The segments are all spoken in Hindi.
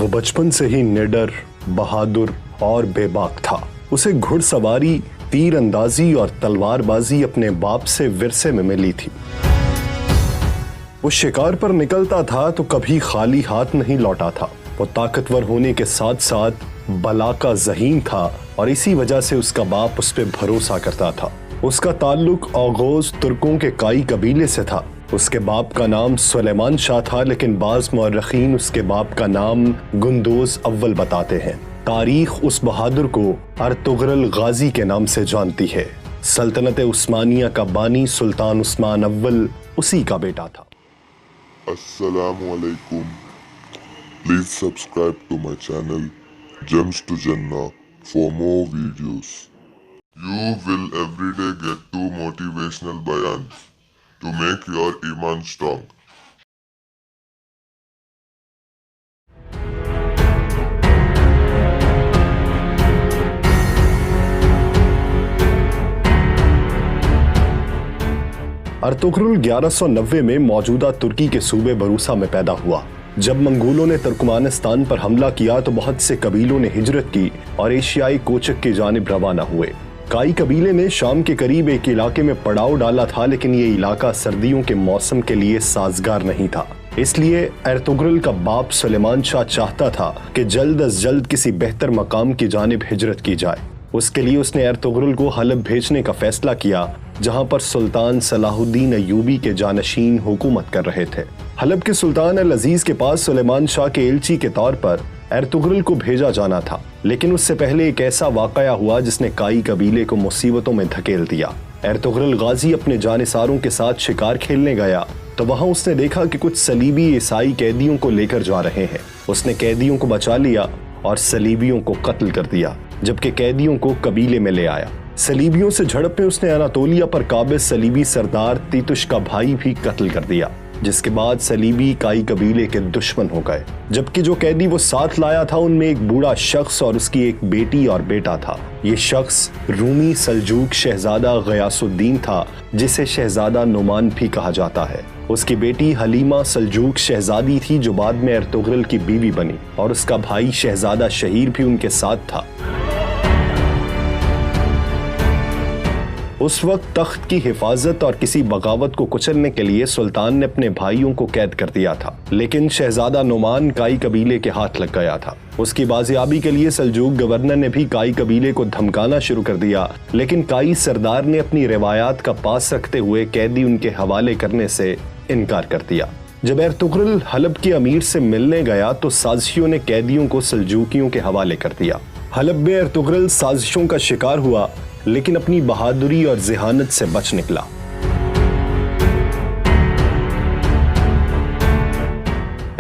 वो बचपन से ही निडर, बहादुर और बेबाक था। उसे घुड़सवारी, तीर अंदाजी और तलवारबाजी अपने बाप से विरसे में मिली थी। वो शिकार पर निकलता था तो कभी खाली हाथ नहीं लौटा था। वो ताकतवर होने के साथ साथ बला का ज़हीन था और इसी वजह से उसका बाप उस पर भरोसा करता था। उसका ताल्लुक औगोज़ तुर्कों के काई कबीले से था। उसके बाप का नाम सुलेमान शाह था, लेकिन बाज़ मौर्रखीन उसके बाप का नाम गुंदोज अव्वल बताते हैं। तारीख उस बहादुर को अर्तुगरुल गाजी के नाम से जानती है। सल्तनत उस्मानिया का बानी सुल्तान उस्मान अव्वल उसी का बेटा था। Assalamu alaikum. Please subscribe to my channel Gems to Jannah for more videos. You will every day get 2 motivational bayans to make your iman strong. Ertugrul 1190 में मौजूदा तुर्की के सूबे बरूसा में पैदा हुआ। जब मंगोलों ने तुर्कमानिस्तान पर हमला किया तो बहुत से कबीलों ने हिजरत की और एशियाई कोचक की जानिब रवाना हुए। काई कबीले ने शाम के करीब एक इलाके में पड़ाव डाला था, लेकिन ये इलाका सर्दियों के मौसम के लिए साजगार नहीं था। इसलिए अर्तुगरुल का बाप सुलेमान शाह चाहता था कि जल्द अज जल्द किसी बेहतर मकाम की जानिब हिजरत की जाए। उसके लिए उसने अर्तुगरुल को हलब भेजने का फैसला किया, जहां पर सुल्तान सलाहुद्दीन अय्यूबी के जानशीन हुकूमत कर रहे थे। हलब के सुल्तान अल अजीज के पास सुलेमान शाह के एलची के तौर पर अर्तुगरुल को भेजा जाना था, लेकिन उससे पहले एक ऐसा वाकया हुआ जिसने काई कबीले को मुसीबतों में धकेल दिया। अर्तुगरुल गाजी अपने जानिसारों के साथ शिकार खेलने गया तो वहां उसने देखा कि कुछ सलीबी ईसाई कैदियों को लेकर जा रहे हैं। उसने कैदियों को बचा लिया और सलीबियों को कत्ल कर दिया, जबकि कैदियों को कबीले में ले आया। सलीबियों से झड़प में उसने अनातोलिया पर काबिज सलीबी सरदार तीतुश का भाई भी कत्ल कर दिया, जिसके बाद सलीबी काई कबीले के दुश्मन हो गए। जबकि जो कैदी वो साथ लाया था उनमें एक बूढ़ा शख्स और उसकी एक बेटी और बेटा था। ये शख्स रूमी सल्जूक शहजादा गयासुद्दीन था, जिसे शहजादा नुमान भी कहा जाता है। उसकी बेटी हलीमा सल्जूक शहजादी थी, जो बाद में अर्तुगरुल की बीवी बनी, और उसका भाई शहजादा शहीर भी उनके साथ था। उस वक्त तख्त की हिफाजत और किसी बगावत को कुचलने के लिए सुल्तान ने अपने भाइयों को कैद कर दिया था, लेकिन शहजादा नुमान काई कबीले के हाथ लग गया था। उसकी बाजियाबी के लिए सल्जूक गवर्नर ने भी काई कबीले को धमकाना शुरू कर दिया, लेकिन काई सरदार ने अपनी रिवायात का पास रखते हुए कैदी उनके हवाले करने से इनकार कर दिया। जब अर्तुगरुल हलब के अमीर से मिलने गया तो साजिशों ने कैदियों को सल्जूकियों के हवाले कर दिया। हलब में अर्तुगरुल साजिशों का शिकार हुआ, लेकिन अपनी बहादुरी और ज़हानत से बच निकला।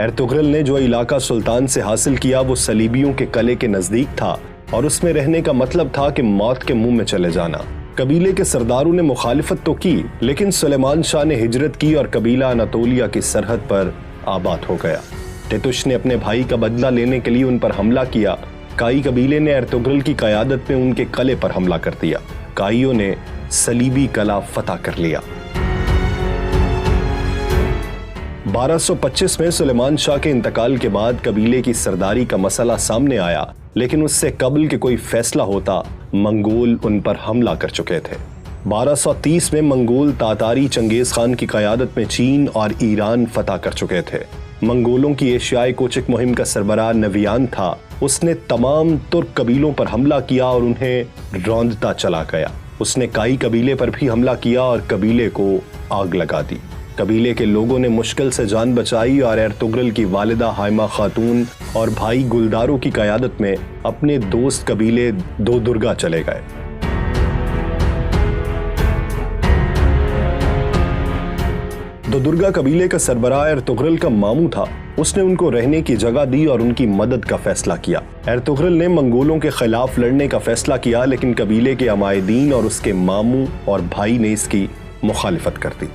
अर्तुगरुल ने जो इलाका सुल्तान से हासिल किया वो सलीबियों के कले के नजदीक था और उसमें रहने का मतलब था कि मौत के मुंह में चले जाना। कबीले के सरदारों ने मुखालिफत तो की, लेकिन सुलेमान शाह ने हिजरत की और कबीला अनातोलिया की सरहद पर आबाद हो गया। तीतुश ने अपने भाई का बदला लेने के लिए उन पर हमला किया। काई कबीले ने अर्तुगरुल की क़यादत में उनके कले पर हमला कर दिया। काइयों ने सलीबी कला फतह कर लिया। 1225 में सुलेमान शाह के इंतकाल के बाद कबीले की सरदारी का मसला सामने आया, लेकिन उससे कबल के कोई फैसला होता, मंगोल उन पर हमला कर चुके थे। 1230 में मंगोल तातारी चंगेज खान की क़यादत में चीन और ईरान फतह कर चुके थे। मंगोलों की एशियाई कोचक मुहिम का सरबराह नवियान था। उसने तमाम तुर्क कबीलों पर हमला किया और उन्हें रौंदता चला गया। उसने काई कबीले पर भी हमला किया और कबीले को आग लगा दी। कबीले के लोगों ने मुश्किल से जान बचाई और अर्तुगरुल की वालिदा हाइमा खातून और भाई गुलदारों की क़यादत में अपने दोस्त कबीले दो दुर्गा चले गए। दो दुर्गा कबीले का सरबराह अर्तुगरुल का मामू था। उसने उनको रहने की जगह दी और उनकी मदद का फैसला किया। अर्तुगरुल ने मंगोलों के खिलाफ लड़ने का फैसला किया, लेकिन कबीले के अमायदीन और उसके मामू और भाई ने इसकी मुखालिफत कर दी।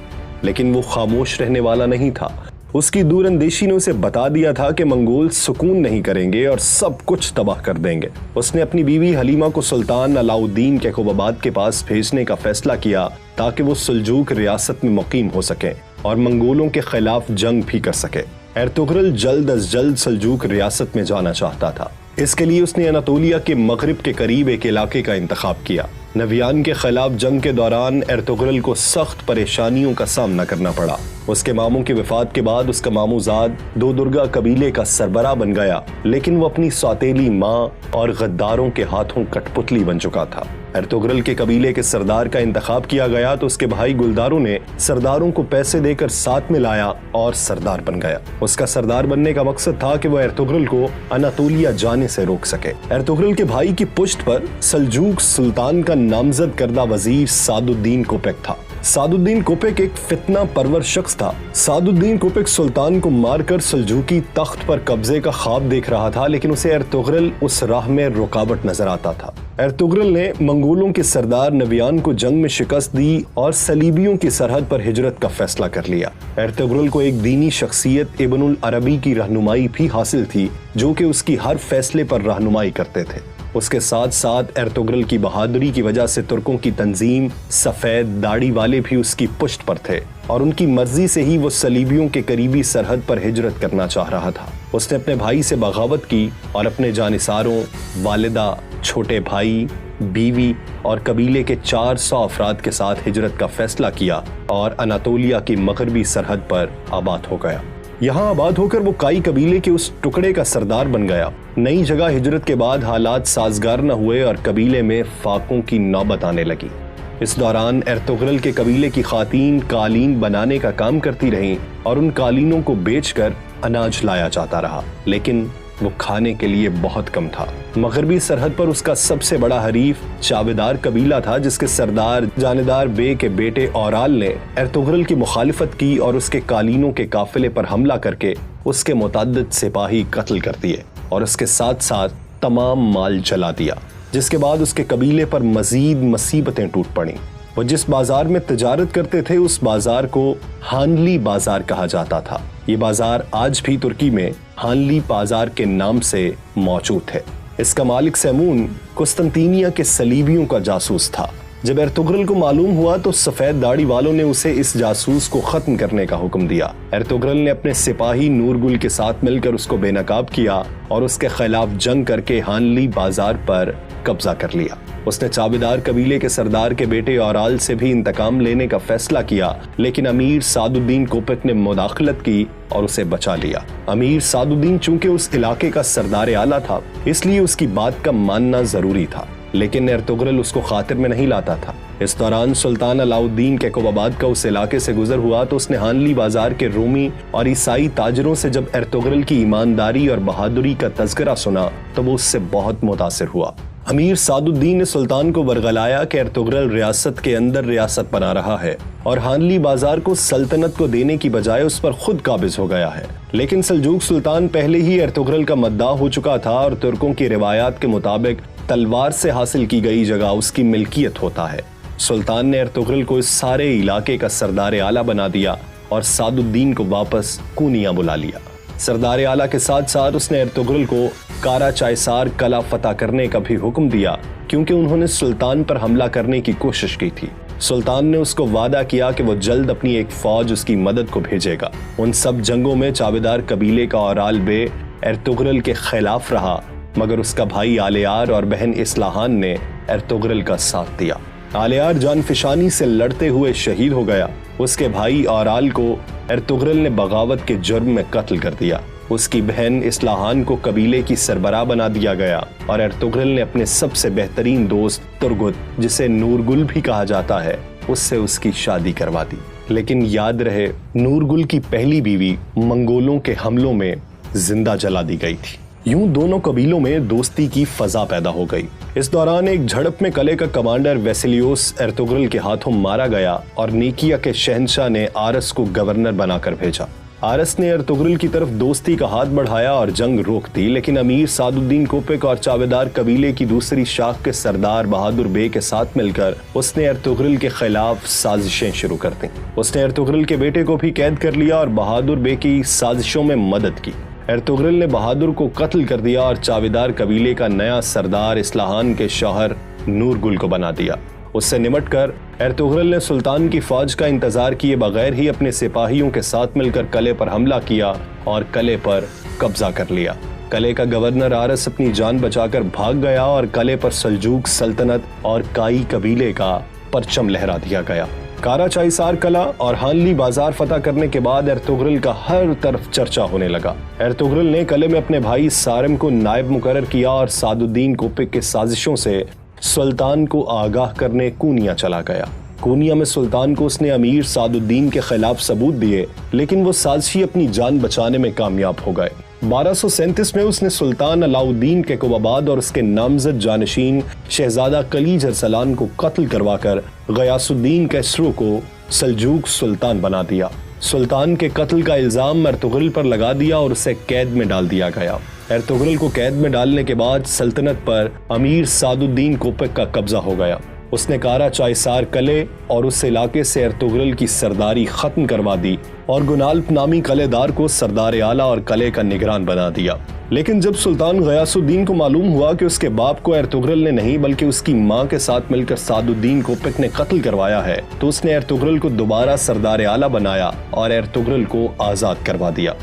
लेकिन वो खामोश रहने वाला नहीं था। उसकी दूरअंदेशी ने उसे बता दिया था कि मंगोल सुकून नहीं करेंगे और सब कुछ तबाह कर देंगे। उसने अपनी बीवी हलीमा को सुल्तान अलाउद्दीन के खुबाबाद के पास भेजने का फैसला किया ताकि वो सल्जूक रियासत में मुकीम हो सके और मंगोलों के खिलाफ जंग भी कर सके। एर्तुगरुल जल्द अज जल्द सल्जूक रियासत में जाना चाहता था। इसके लिए उसने अनातोलिया के मगरिब के करीब एक इलाके का इंतखाब किया। नवियान के खिलाफ जंग के दौरान एर्तुगरुल को सख्त परेशानियों का सामना करना पड़ा। उसके मामू की वफात के बाद उसका मामूजाद दो दुर्गा कबीले का सरबराह बन गया, लेकिन वो अपनी सौतेली माँ और गद्दारों के हाथों कठपुतली बन चुका था। एर्तुगरुल के कबीले के सरदार का इंतखाब किया गया तो उसके भाई गुलदारों ने सरदारों को पैसे देकर साथ में लाया और सरदार बन गया। उसका सरदार बनने का मकसद था कि वो एर्तुगरुल को अनातोलिया जाने से रोक सके। एर्तुगरुल के भाई की पुश्त पर सल्जूक सुल्तान का नामजद करदा वजीर सादुद्दीन कोपेक था। सादुद्दीन कोपेक एक फितना परवर शख्स था। सादुद्दीन कोपेक सुल्तान को मारकर सल्जूकी तख्त पर कब्जे का ख्वाब देख रहा था, लेकिन उसे एर्तुगरुल उस राह में रुकावट नजर आता था। एर्तुगरुल ने मंगोलों के सरदार नवियान को जंग में शिकस्त दी और सलीबियों की सरहद पर हिजरत का फैसला कर लिया। एर्तुगरुल को एक दीनी शख्सियत इब्नुल अरबी की रहनुमाई भी हासिल थी, जो कि उसकी हर फैसले पर रहनुमाई करते थे। उसके साथ साथ एर्तुगरुल की बहादुरी की वजह से तुर्कों की तंजीम सफेद दाढ़ी वाले भी उसकी पुश्त पर थे और उनकी मर्जी से ही वो सलीबियों के करीबी सरहद पर हिजरत करना चाह रहा था। उसने अपने भाई से बगावत की और अपने जानिसारों, वालिदा, छोटे भाई, बीवी और कबीले के 400 अफराद के साथ हिजरत का फैसला किया और अनातोलिया की मगरबी सरहद पर आबाद हो गया। यहाँ आबाद होकर वो काई कबीले के उस टुकड़े का सरदार बन गया। नई जगह हिजरत के बाद हालात साजगार न हुए और कबीले में फाकों की नौबत आने लगी। इस दौरान एर्तुगरुल के कबीले की खातीन कालीन बनाने का काम करती रहीं और उन कालीनों को बेचकर अनाज लाया जाता रहा, लेकिन वो खाने के लिए बहुत कम था। मगरबी सरहद पर उसका सबसे बड़ा हरीफ चावेदार कबीला था, जिसके सरदार जानेदार बे के बेटे औराल ने एर्तुगरुल की मुखालिफत की और उसके कालीनों के काफिले पर हमला करके उसके मुतअद्दिद सिपाही कत्ल कर दिए और उसके साथ साथ तमाम माल जला दिया, जिसके बाद उसके कबीले पर मजीद मुसीबतें टूट पड़ी। वो जिस बाजार में तिजारत करते थे उस बाजार को हानली बाजार कहा जाता था। ये बाजार आज भी तुर्की में हानली बाजार के नाम से मौजूद है। इसका मालिक सैमून कुस्तंतीनिया के सलीबियों का जासूस था। जब एर्तुगरुल को मालूम हुआ तो सफेद दाढ़ी वालों ने उसे इस जासूस को खत्म करने का हुक्म दिया। एर्तुगरुल ने अपने सिपाही नूरगुल के साथ मिलकर उसको बेनकाब किया और उसके खिलाफ जंग करके हानली बाजार पर कब्जा कर लिया। उसने चावेदार कबीले के सरदार के बेटे औराल से भी इंतकाम लेने का फैसला किया, लेकिन अमीर सादुद्दीन कोपेक ने मुदाखलत की और उसे बचा लिया। अमीर सादुद्दीन चूंकि उस इलाके का सरदार आला था, इसलिए उसकी बात का मानना जरूरी था, लेकिन एर्तुगरुल उसको खातिर में नहीं लाता था। इस दौरान सुल्तान अलाउद्दीन कैकोबाबाद का उस इलाके से गुजर हुआ तो उसने हानली बाजार के रोमी और ईसाई ताजरों से जब एर्तुगरुल की ईमानदारी और बहादुरी का तज़किरा सुना तो वो उससे बहुत मुतासिर हुआ। अमीर सादुद्दीन ने सुल्तान को बरगलाया कि एर्तुगरुल रियासत के अंदर रियासत बना रहा है और हानली बाजार को सल्तनत को देने की बजाय उस पर खुद काबिज हो गया है। लेकिन सल्जूक सुल्तान पहले ही एर्तुगरुल का मद्दाह हो चुका था और तुर्कों की रिवायात के मुताबिक तलवार से हासिल की गई जगह उसकी मिल्कियत होता है। सुल्तान ने एर्तुगरुल को इस सारे इलाके का सरदार आला बना दिया और सादुद्दीन को वापस कूनिया बुला लिया। सरदार आला के साथ साथ उसने एर्तुगरुल को कारा चायसार कला फतह करने का भी हुक्म दिया, क्योंकि उन्होंने सुल्तान पर हमला करने की कोशिश की थी। सुल्तान ने उसको वादा किया कि वो जल्द अपनी एक फौज उसकी मदद को भेजेगा। उन सब जंगों में चावेदार कबीले का औराल बे एर्तुगरुल के खिलाफ रहा, मगर उसका भाई आलियार और बहन इस्लाहान ने एर्तुगरुल का साथ दिया। आलियार जानफिशानी से लड़ते हुए शहीद हो गया। उसके भाई औराल को एर्तुगरुल ने बगावत के जुर्म में कत्ल कर दिया। उसकी बहन इस्लाहान को कबीले की सरबराह बना दिया गया और एर्तुगरुल ने अपने सबसे बेहतरीन दोस्त तुर्गुत, जिसे नूरगुल भी कहा जाता है, उससे उसकी शादी करवा दी। लेकिन याद रहे, नूरगुल की पहली बीवी मंगोलों के हमलों में जिंदा जला दी गई थी। यूं दोनों कबीलों में दोस्ती की फजा पैदा हो गई। इस दौरान एक झड़प में कले का कमांडर वेसिलियोस एर्तुगरुल के हाथों मारा गया और निकिया के शहंशाह ने आरस को गवर्नर बनाकर भेजा। आरस ने एर्तुगरुल की तरफ दोस्ती का हाथ बढ़ाया और जंग रोक दी, लेकिन अमीर सादुद्दीन कोपेक और चावेदार कबीले की दूसरी शाख के सरदार बहादुर बे के साथ मिलकर उसने एर्तुगरुल के खिलाफ साजिशें शुरू कर दी। उसने एर्तुगरुल के बेटे को भी कैद कर लिया और बहादुर बे की साजिशों में मदद की। एर्तुगरुल ने बहादुर को कत्ल कर दिया और चावेदार कबीले का नया सरदार इस्लाहान के शौहर नूरगुल को बना दिया। उससे निमटकर एर्तुगरुल ने सुल्तान की फौज का इंतजार किए बगैर ही अपने सिपाहियों के साथ मिलकर किले पर हमला किया और किले पर कब्जा कर लिया। किले का गवर्नर आरस अपनी जान बचाकर भाग गया और किले पर सल्जूक सल्तनत और काई कबीले का परचम लहरा दिया गया। कारा चाइसार कला और हानली बाजार फतह करने के बाद एर्तुगरुल का हर तरफ चर्चा होने लगा। एर्तुगरुल ने किले में अपने भाई सारिम को नायब मुकर्रर किया और सादुद्दीन कोपिक के साजिशों से सुल्तान को आगाह करने कूनिया चला गया। कूनिया में सुल्तान को उसने अमीर सादुद्दीन के खिलाफ सबूत दिए, लेकिन वो साजिशी अपनी जान बचाने में कामयाब हो गए। 1237 में उसने सुल्तान अलाउद्दीन के कुबाबाद और उसके नामजद जानशीन शहजादा कलीज अरसलान को कत्ल करवाकर गयासुद्दीन कैसरो को सल्जूक सुल्तान बना दिया। सुल्तान के कत्ल का इल्जाम एर्तुगरुल पर लगा दिया और उसे कैद में डाल दिया गया। एर्तुगरुल को कैद में डालने के बाद सल्तनत पर अमीर सादुद्दीन कोपिक का कब्जा हो गया। उसने कारा चाइसार किले और उस इलाके से एर्तुगरुल की सरदारी खत्म करवा दी और गुनाल्प नामी किलेदार को सरदार आला और किले का निगरान बना दिया। लेकिन जब सुल्तान गयासुद्दीन को मालूम हुआ कि उसके बाप को एर्तुगरुल ने नहीं बल्कि उसकी मां के साथ मिलकर सादुद्दीन कोपिक ने कत्ल करवाया है, तो उसने एर्तुगरुल को दोबारा सरदार आला बनाया और एर्तुगरुल को आजाद करवा दिया।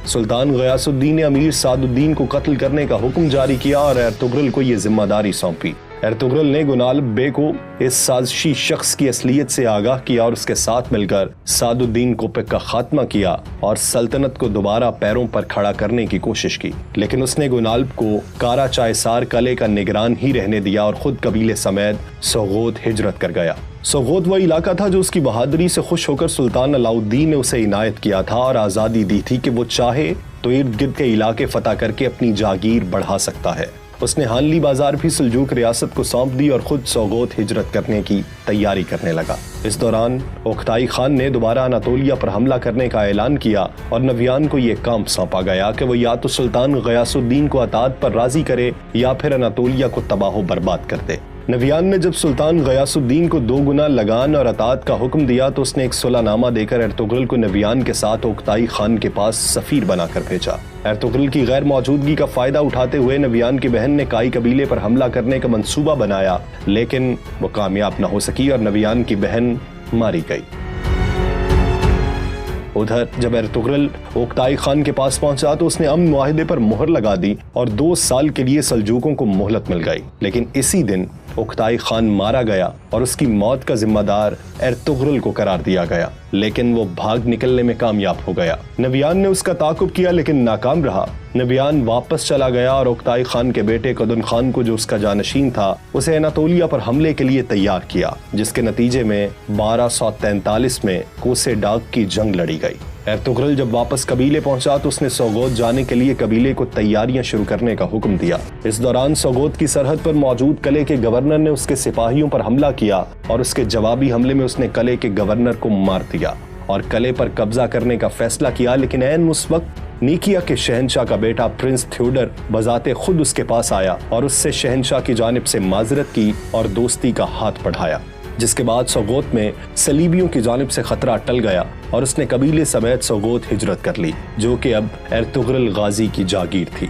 सुल्तान गयासुद्दीन ने अमीर सादुद्दीन को कत्ल करने का हुक्म जारी किया और एर्तुगरुल को यह जिम्मेदारी सौंपी। एर्तुगरुल ने गुनाल्प बे को इस साजिशी शख्स की असलियत से आगाह किया और उसके साथ मिलकर सादुद्दीन कोपिक का खात्मा किया और सल्तनत को दोबारा पैरों पर खड़ा करने की कोशिश की। लेकिन उसने गुनाल्प को कारा चाइसार किले का निगरान ही रहने दिया और खुद कबीले समेत सोगोत हिजरत कर गया। सोगोत वह इलाका था जो उसकी बहादुरी से खुश होकर सुल्तान अलाउद्दीन ने उसे इनायत किया था और आजादी दी थी कि वो चाहे तो इर्द गिर्द के इलाके फतह करके अपनी जागीर बढ़ा सकता है। उसने हानली बाजार भी सल्जूक रियासत को सौंप दी और खुद सोगोत हिजरत करने की तैयारी करने लगा। इस दौरान ओख्ताई खान ने दोबारा अनातोलिया पर हमला करने का ऐलान किया और नवियान को यह काम सौंपा गया कि वो या तो सुल्तान गयासुद्दीन को अतात पर राजी करे या फिर अनातोलिया को तबाह बर्बाद कर दे। नवियान ने जब सुल्तान गयासुद्दीन को 2 गुना लगान और अतात का हुक्म दिया तो उसने एक सुलहनामा देकर एर्तुगरुल को नवियान के साथ ओख्ताई खान के पास सफीर बनाकर भेजा। एर्तुगरुल की गैर मौजूदगी का फायदा उठाते हुए नवियान की बहन ने काई कबीले पर हमला करने का मंसूबा बनाया, लेकिन वो कामयाब न हो सकी और नवियान की बहन मारी गई। उधर जब एर्तुगरुल ओख्ताई खान के पास पहुंचा तो उसने अमन मुआहिदे पर मुहर लगा दी और 2 साल के लिए सल्जूकों को मोहलत मिल गई। लेकिन इसी दिन ओख्ताई खान मारा गया और उसकी मौत का जिम्मेदार एर्तुगरुल को करार दिया गया, लेकिन वो भाग निकलने में कामयाब हो गया। नवियान ने उसका ताकुब किया लेकिन नाकाम रहा। नवियान वापस चला गया और ओख्ताई खान के बेटे कदुन खान को, जो उसका जानशीन था, उसे अनातोलिया पर हमले के लिए तैयार किया, जिसके नतीजे में 1243 में कोसे डाग की जंग लड़ी गई। एर्तुगरुल जब वापस कबीले पहुंचा तो उसने सोगोत जाने के लिए कबीले को तैयारियां शुरू करने का हुक्म दिया। इस दौरान सोगोत की सरहद पर मौजूद किले के गवर्नर ने उसके सिपाहियों पर हमला किया और उसके जवाबी हमले में उसने किले के गवर्नर को मार दिया और किले पर कब्जा करने का फैसला किया। लेकिन ऐन उस वक्त नीकिया के शहंशाह का बेटा प्रिंस थ्योडर बजाते खुद उसके पास आया और उससे शहंशाह की जानिब से माजरत की और दोस्ती का हाथ बढ़ाया, जिसके बाद सोगोत में सलीबियों की जानिब से खतरा टल गया और उसने कबीले समेत सोगोत हिजरत कर ली, जो कि अब एर्तुगरुल गाजी की जागीर थी।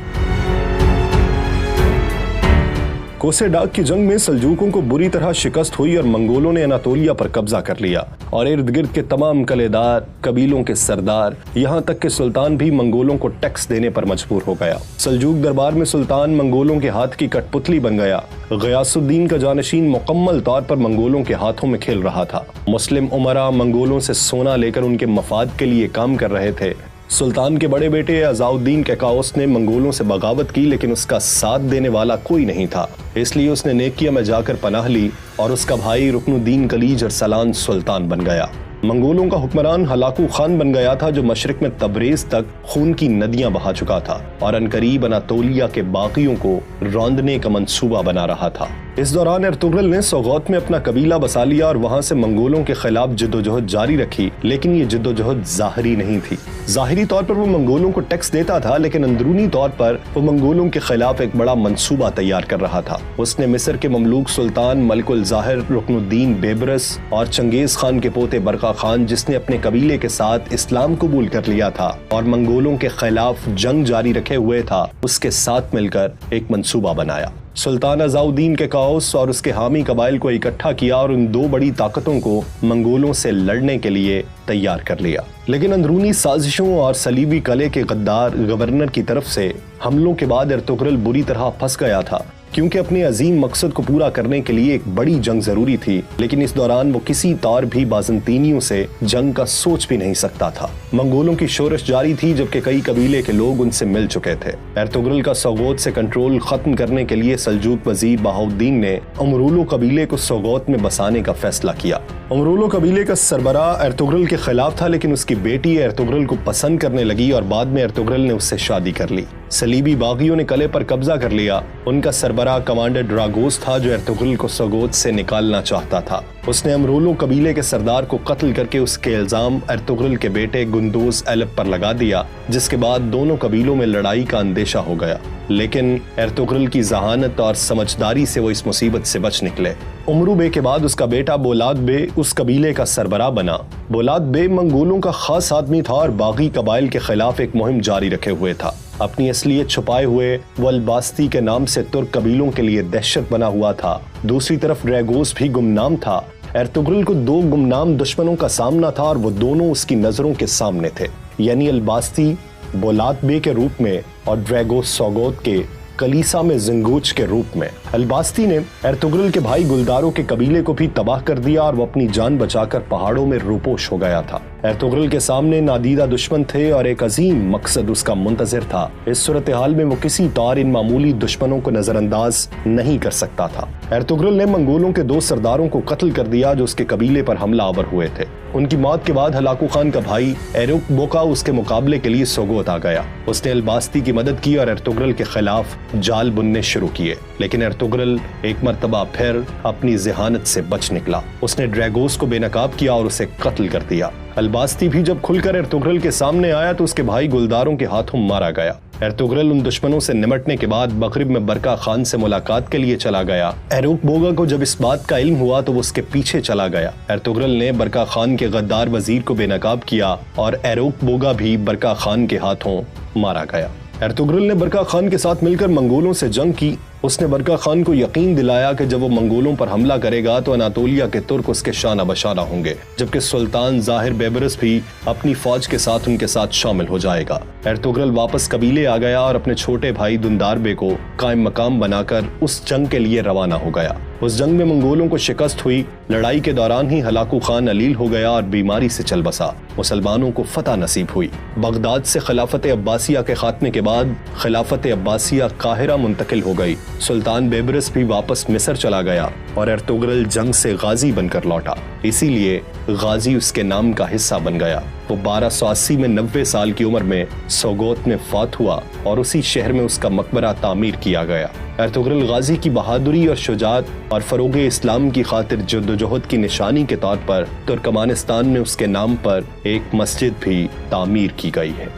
कोसे डाग की जंग में सल्जूकों को बुरी तरह शिकस्त हुई और मंगोलों ने अनातोलिया पर कब्जा कर लिया और इर्द गिर्द के तमाम किलेदार, कबीलों के सरदार, यहाँ तक कि सुल्तान भी मंगोलों को टैक्स देने पर मजबूर हो गया। सल्जूक दरबार में सुल्तान मंगोलों के हाथ की कठपुतली बन गया। गयासुद्दीन का जानशीन मुकम्मल तौर पर मंगोलों के हाथों में खेल रहा था। मुस्लिम उमरा मंगोलों से सोना लेकर उनके मफाद के लिए काम कर रहे थे। सुल्तान के बड़े बेटे अज़ाउद्दीन कैकाउस ने मंगोलों से बगावत की, लेकिन उसका साथ देने वाला कोई नहीं था, इसलिए उसने नेकिया में जाकर पनाह ली और उसका भाई रुकनुद्दीन कलीज अरसलान सुल्तान बन गया। मंगोलों का हुक्मरान हलाकू खान बन गया था, जो मशरिक में तबरेज तक खून की नदियां बहा चुका था और अनकरीब अनातोलिया के बाकियों को रौंदने का मंसूबा बना रहा था। इस दौरान अर्तुगरुल ने सोगोत में अपना कबीला बसा लिया और वहां से मंगोलों के खिलाफ जिद्दोजहद जारी रखी, लेकिन ये जिद्दोजहद जाहिरी नहीं थी। जाहिरी तौर पर वो मंगोलों को टैक्स देता था, लेकिन अंदरूनी तौर पर वो मंगोलों के खिलाफ एक बड़ा मंसूबा तैयार कर रहा था। उसने मिस्र के ममलूक सुल्तान मलिकुल ज़ाहिर रुकनुद्दीन बेबरस और चंगेज खान के पोते बरका खान, जिसने अपने कबीले के साथ इस्लाम कबूल कर लिया था और मंगोलों के खिलाफ जंग जारी रखे हुए था, उसके साथ मिलकर एक मंसूबा बनाया। सुल्तान अज़ाउद्दीन के काउस और उसके हामी कबाइल को इकट्ठा किया और उन दो बड़ी ताकतों को मंगोलों से लड़ने के लिए तैयार कर लिया। लेकिन अंदरूनी साजिशों और सलीबी कले के गद्दार गवर्नर की तरफ से हमलों के बाद अर्तुगरुल बुरी तरह फंस गया था, क्योंकि अपने अजीम मकसद को पूरा करने के लिए एक बड़ी जंग जरूरी थी। लेकिन इस दौरान वो किसी तौर भी बाज़ंतीनियों से जंग का सोच भी नहीं सकता था। मंगोलों की शोरश जारी थी, जबकि कई कबीले के लोग उनसे मिल चुके थे। अर्तुगरुल का सोगोत से कंट्रोल खत्म करने के लिए सल्जूक वजीर बहाउद्दीन ने उमरूलो कबीले को सोगोत में बसाने का फैसला किया। उमरूलो कबीले का सरबराह अर्तुगरुल के खिलाफ था, लेकिन उसकी बेटी अर्तुगरुल को पसंद करने लगी और बाद में अर्तुगरुल ने उससे शादी कर ली। सलीबी बागियों ने किले पर कब्जा कर लिया। उनका सरबराह कमांडर ड्रागोस था, जो अर्तुगरुल को सोगोत से निकालना चाहता था। उसने उमरूलो कबीले के सरदार को कत्ल करके उसके इल्जाम अर्तुगरुल के बेटे गुंदोज एलब पर लगा दिया, जिसके बाद दोनों कबीलों में लड़ाई का अंदेशा हो गया। लेकिन अर्तुगरुल की जहानत और समझदारी से वो इस मुसीबत से बच निकले। उमरू बे के बाद उसका बेटा बोलाद बे उस कबीले का सरबराह बना। बोलाद बे मंगोलों का खास आदमी था और बागी कबाइल के खिलाफ एक मुहिम जारी रखे हुए था। अपनी असलियत छुपाए हुए वो अल्बास्ती के नाम से तुर्क कबीलों के लिए दहशत बना हुआ था। दूसरी तरफ ड्रैगोस भी गुमनाम था। अर्तुगरुल को दो गुमनाम दुश्मनों का सामना था और वो दोनों उसकी नजरों के सामने थे, यानी अल्बास्ती बोलाद बे के रूप में और ड्रैगोस सोगोत के कलीसा में जिंगूच के रूप में। अल्बास्ती ने अर्तुगरुल के भाई गुलदारों के कबीले को भी तबाह कर दिया और वो अपनी जान बचाकर पहाड़ों में रूपोश हो गया था। अर्तुगरुल के सामने नादीदा दुश्मन थे और एक अजीम मकसद उसका मुंतजिर था। इस सूरत हाल में वो किसी तौर इन मामूली दुश्मनों को नजरअंदाज नहीं कर सकता था। अर्तुगरुल ने मंगोलों के दो सरदारों को कत्ल कर दिया, जो उसके कबीले पर हमला आवर हुए थे। उनकी मौत के बाद हलाकू खान का भाई एरुक बोका उसके मुकाबले के लिए सोगोत आ गया। उसने अल्बास्ती की मदद की और अर्तुगरुल के खिलाफ जाल बुनने शुरू किए, लेकिन अर्तुगरुल एक मर्तबा फिर अपनी जहानत से बच निकला। उसने ड्रैगोस को बेनकाब किया और उसे कत्ल कर दिया। अल्बास्ती भी जब खुलकर अर्तुगरुल के सामने आया तो उसके भाई गुलदारों के हाथों मारा गया। अर्तुगरुल उन दुश्मनों से निमटने के बाद मगरिब में बरका खान से मुलाकात के लिए चला गया। एरुक बोगा को जब इस बात का इल्म हुआ तो वो उसके पीछे चला गया। अर्तुगरुल ने बरका खान के गद्दार वजीर को बेनकाब किया और एरुक बोगा भी बरका खान के हाथों मारा गया। अर्तुगरुल ने बरका खान के साथ मिलकर मंगोलों से जंग की। उसने बरका खान को यकीन दिलाया कि जब वो मंगोलों पर हमला करेगा तो अनातोलिया के तुर्क उसके शाना बशाना होंगे, जबकि सुल्तान ज़ाहिर बेबरस भी अपनी फौज के साथ उनके साथ शामिल हो जाएगा। अर्तुगरुल वापस कबीले आ गया और अपने छोटे भाई दुंदार बे को कायम मकाम बनाकर उस जंग के लिए रवाना हो गया। उस जंग में मंगोलों को शिकस्त हुई। लड़ाई के दौरान ही हलाकू खान अलील हो गया और बीमारी से चल बसा। मुसलमानों को फतह नसीब हुई। बगदाद से खिलाफत अब्बासिया के खात्मे के बाद खिलाफत अब्बासिया काहिरा मुंतकिल हो गई। सुल्तान बेबरस भी वापस मिस्र चला गया और अर्तुगरुल जंग से गाजी बनकर लौटा, इसीलिए गाजी उसके नाम का हिस्सा बन गया। वो 1280 में 90 साल की उम्र में सोगोत में फौत हुआ और उसी शहर में उसका मकबरा तामीर किया गया। अर्तुगरुल गाजी की बहादुरी और शुजाअत और फरोग इस्लाम की खातिर जद्दोजहद की निशानी के तौर पर तुर्कमानिस्तान में उसके नाम पर एक मस्जिद भी तामीर की गई है।